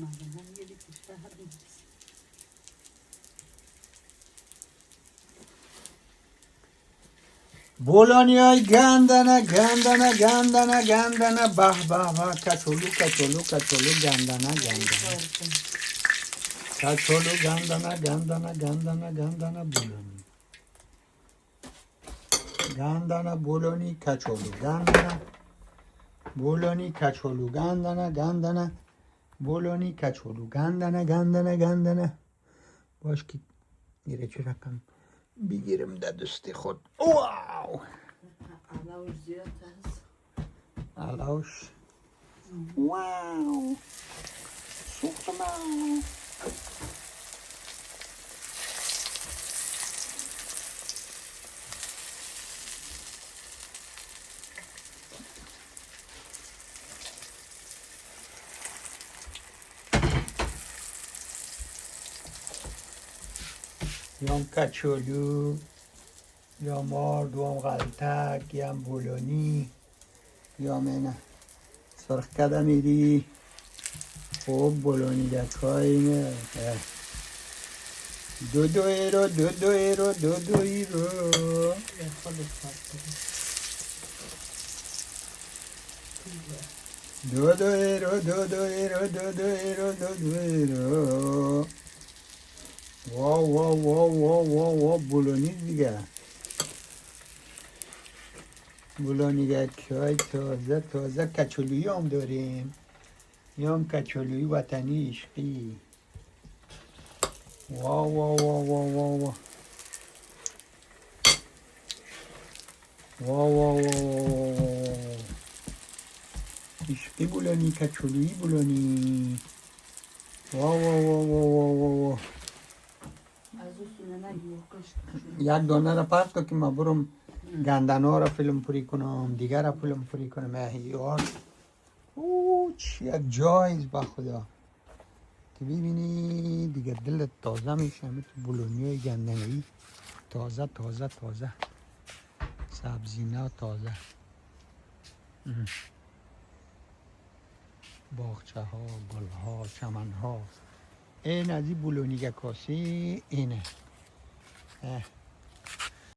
Madem yedik işte hadi. بولونیای گندنه گندنه گندنه گندنه به به به کچولو کچولو کچولو گندنه گندنه کچولو گندنه گندنه گندنه گندنه بولونی گندنه بولونی کچولو گندنه بولونی کچولو گندنه گندنه بولونی کچولو گندنه گندنه گندنه باش که میره چه رقم بگیرم در دستی خود واو علاوه زیاد هست. علاوش واو سوخت من یام کچولو یا مار دوام غلطک یام بولونی یام اینه سرخ کده میری خوب بولونی دکای اینه دو ایرو دو ایرو دو ایرو یه خودت فرق کنی. دو ایرو دو ایرو دو ایرو دو ایرو واو واو واو واو واو واو بولونی دیگه بولونی دکای تازه تازه کچولویی هم داریم یام کچولویی وطنی عشقی واو واو واو واو واو واو واو واو عشقی بولونی کچولویی بولونی واو واو واو واو واو از اون سونه نگیر کش یک دانه را پرت که ما برم گندنا را فیلم پوری کنم دیگر را فیلم پوری کنم یار او چی یک جایز با خدا که ببینی دیگه دلت تازه میشه مثل بولونی های گندنه‌ای تازه تازه تازه سبزینه تازه باغچه ها گل ها چمن ها این از این بولونی کاسی اینه